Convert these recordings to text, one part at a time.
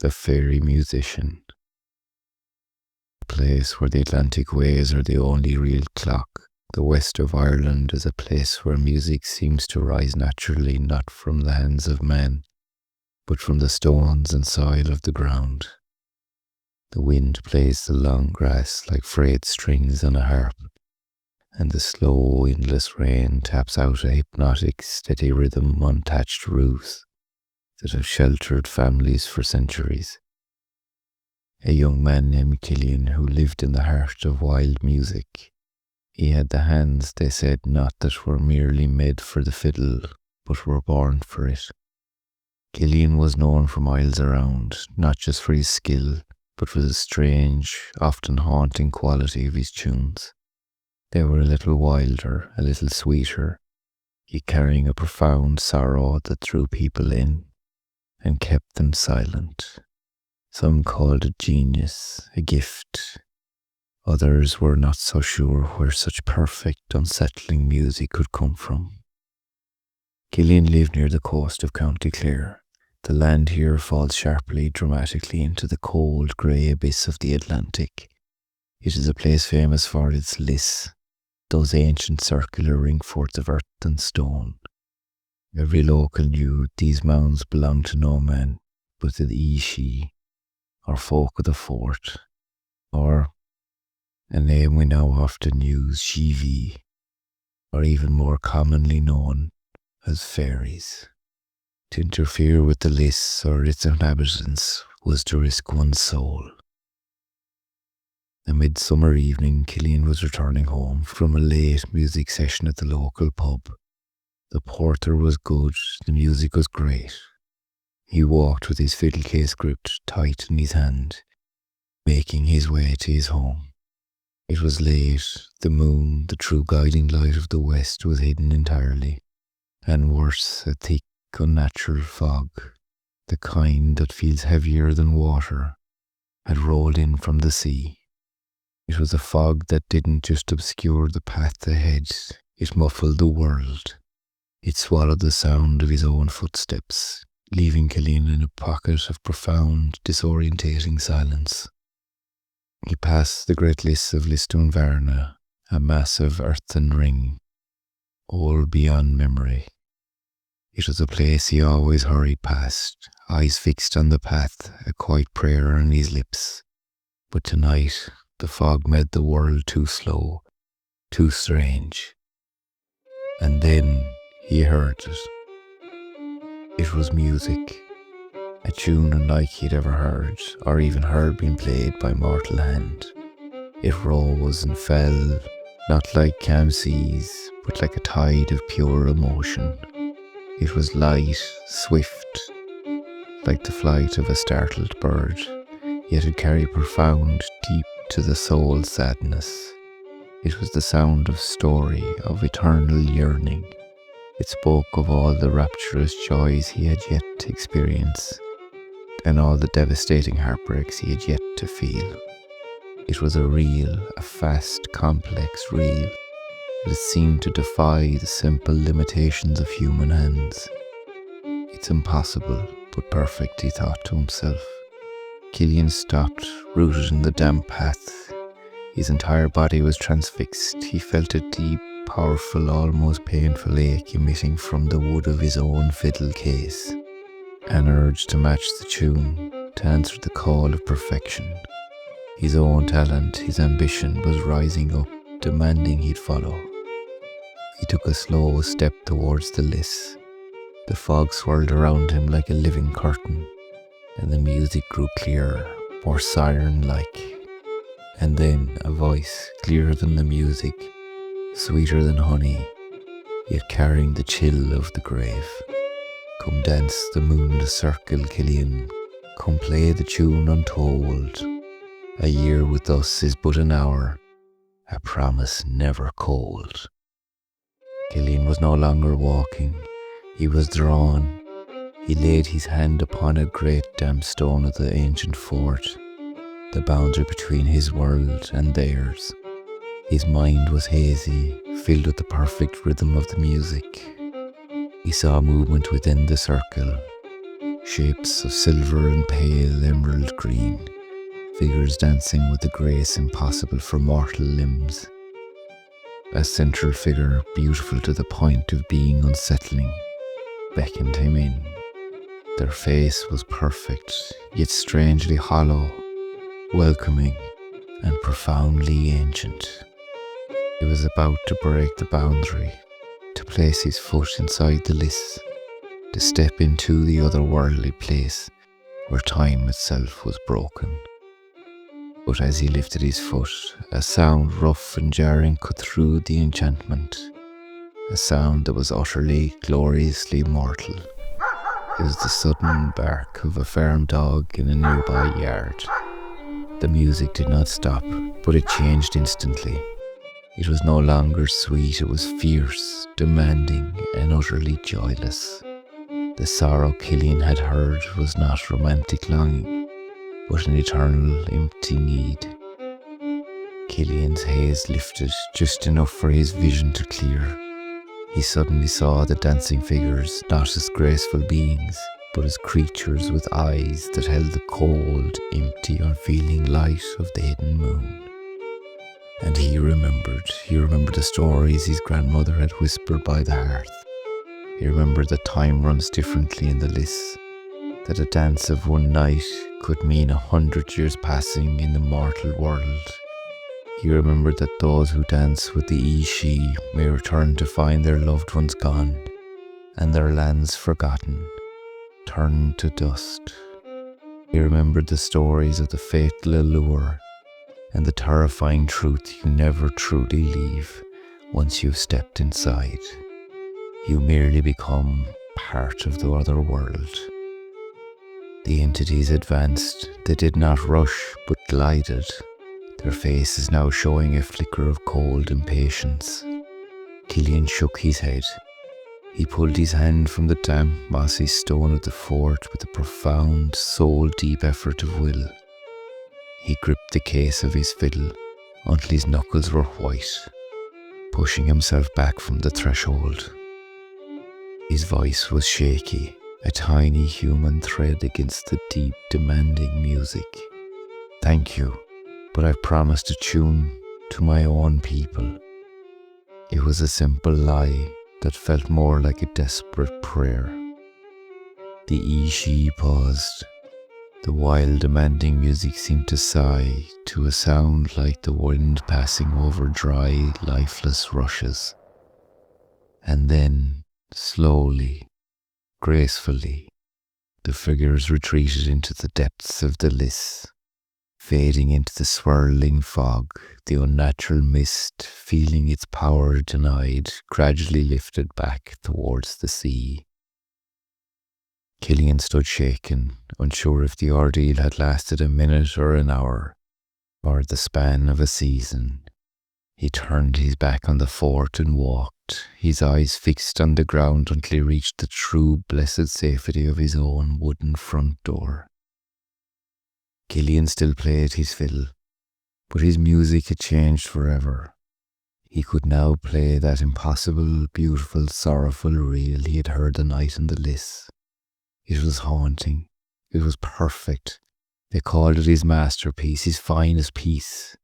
the fairy musician, a place where the Atlantic waves are the only real clock. The west of Ireland is a place where music seems to rise naturally, not from the hands of man, but from the stones and soil of the ground. The wind plays the long grass like frayed strings on a harp, and the slow, endless rain taps out a hypnotic, steady rhythm on thatched roofs that have sheltered families for centuries. A young man named Cillian who lived in the heart of wild music. He had the hands, they said, not that were merely made for the fiddle, but were born for it. Cillian was known for miles around, not just for his skill, but for the strange, often haunting quality of his tunes. They were a little wilder, a little sweeter, yet carrying a profound sorrow that drew people in and kept them silent. Some called it genius, a gift. Others were not so sure where such perfect, unsettling music could come from. Cillian lived near the coast of County Clare. The land here falls sharply, dramatically into the cold, grey abyss of the Atlantic. It is a place famous for its liss, those ancient circular ring forts of earth and stone. Every local knew these mounds belonged to no man but the Ishi, or folk of the fort, or a name we now often use, Shivi, or even more commonly known as fairies. To interfere with the lists or its inhabitants was to risk one's soul. A midsummer evening, Cillian was returning home from a late music session at the local pub. The porter was good, the music was great. He walked with his fiddle case gripped tight in his hand, making his way to his home. It was late, the moon, the true guiding light of the west, was hidden entirely, and worse, a thick, unnatural fog, the kind that feels heavier than water, had rolled in from the sea. It was a fog that didn't just obscure the path ahead, it muffled the world. It swallowed the sound of his own footsteps, leaving Cillian in a pocket of profound, disorientating silence. He passed the great lists of Lisdoonvarna, a massive earthen ring, all beyond memory. It was a place he always hurried past, eyes fixed on the path, a quiet prayer on his lips. But tonight, the fog made the world too slow, too strange. And then he heard it. It was music, a tune unlike he'd ever heard, or even heard being played by mortal hand. It rose and fell, not like calm seas, but like a tide of pure emotion. It was light, swift, like the flight of a startled bird, yet it carried profound, deep to the soul sadness. It was the sound of story, of eternal yearning. It spoke of all the rapturous joys he had yet to experience, and all the devastating heartbreaks he had yet to feel. It was a reel, a fast, complex reel, that seemed to defy the simple limitations of human hands. It's impossible, but perfect, he thought to himself. Cillian stopped, rooted in the damp path. His entire body was transfixed. He felt a deep, powerful, almost painful ache emitting from the wood of his own fiddle case. An urge to match the tune, to answer the call of perfection. His own talent, his ambition was rising up, demanding he'd follow. He took a slow step towards the liss. The fog swirled around him like a living curtain, and the music grew clearer, more siren-like. And then a voice, clearer than the music, sweeter than honey, yet carrying the chill of the grave. Come dance the moonless circle, Cillian. Come play the tune untold. A year with us is but an hour, a promise never cold. Cillian was no longer walking. He was drawn. He laid his hand upon a great damp stone of the ancient fort, the boundary between his world and theirs. His mind was hazy, filled with the perfect rhythm of the music. He saw movement within the circle, shapes of silver and pale emerald green, figures dancing with a grace impossible for mortal limbs. A central figure, beautiful to the point of being unsettling, beckoned him in. Their face was perfect, yet strangely hollow, welcoming and profoundly ancient. He was about to break the boundary, to place his foot inside the lists, to step into the otherworldly place where time itself was broken. But as he lifted his foot, a sound rough and jarring cut through the enchantment, a sound that was utterly, gloriously mortal. It was the sudden bark of a farm dog in a nearby yard. The music did not stop, but it changed instantly. It was no longer sweet, it was fierce, demanding, and utterly joyless. The sorrow Cillian had heard was not romantic longing, but an eternal empty need. Cillian's haze lifted just enough for his vision to clear. He suddenly saw the dancing figures not as graceful beings, but as creatures with eyes that held the cold, empty, unfeeling light of the hidden moon. And he remembered the stories his grandmother had whispered by the hearth. He remembered that time runs differently in the lists, that a dance of one night could mean 100 years passing in the mortal world. He remembered that those who dance with the Ishi may return to find their loved ones gone, and their lands forgotten, turned to dust. He remembered the stories of the fatal allure, and the terrifying truth you never truly leave once you've stepped inside. You merely become part of the other world. The entities advanced. They did not rush, but glided, their faces now showing a flicker of cold impatience. Cillian shook his head. He pulled his hand from the damp, mossy stone of the fort with a profound, soul-deep effort of will. He gripped the case of his fiddle until his knuckles were white, pushing himself back from the threshold. His voice was shaky, a tiny human thread against the deep, demanding music. "Thank you, but I've promised a tune to my own people." It was a simple lie that felt more like a desperate prayer. The Ishi paused. The wild, demanding music seemed to sigh to a sound like the wind passing over dry, lifeless rushes. And then, slowly, gracefully, the figures retreated into the depths of the lists, fading into the swirling fog, the unnatural mist, feeling its power denied, gradually lifted back towards the sea. Cillian stood shaken, unsure if the ordeal had lasted a minute or an hour, or the span of a season. He turned his back on the fort and walked, his eyes fixed on the ground until he reached the true blessed safety of his own wooden front door. Cillian still played his fiddle, but his music had changed forever. He could now play that impossible, beautiful, sorrowful reel he had heard the night in the lists. It was haunting. It was perfect. They called it his masterpiece, his finest piece.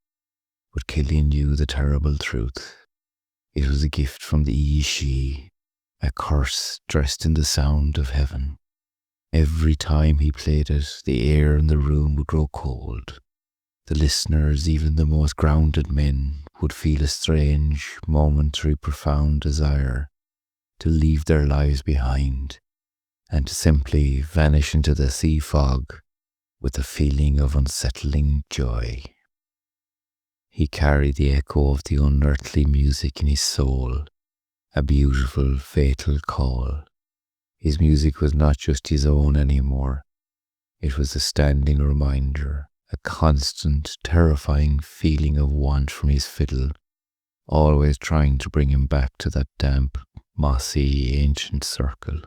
But Cillian knew the terrible truth. It was a gift from the Ishi, a curse dressed in the sound of heaven. Every time he played it, the air in the room would grow cold. The listeners, even the most grounded men, would feel a strange, momentary, profound desire to leave their lives behind and to simply vanish into the sea fog with a feeling of unsettling joy. He carried the echo of the unearthly music in his soul, a beautiful, fatal call. His music was not just his own anymore. It was a standing reminder, a constant, terrifying feeling of want from his fiddle, always trying to bring him back to that damp, mossy, ancient circle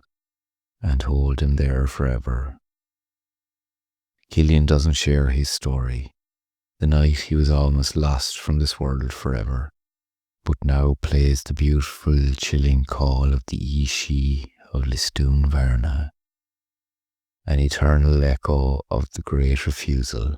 and hold him there forever. Cillian doesn't share his story. The night he was almost lost from this world forever, but now plays the beautiful, chilling call of the Ishi of Listun Varna. an eternal echo of the great refusal.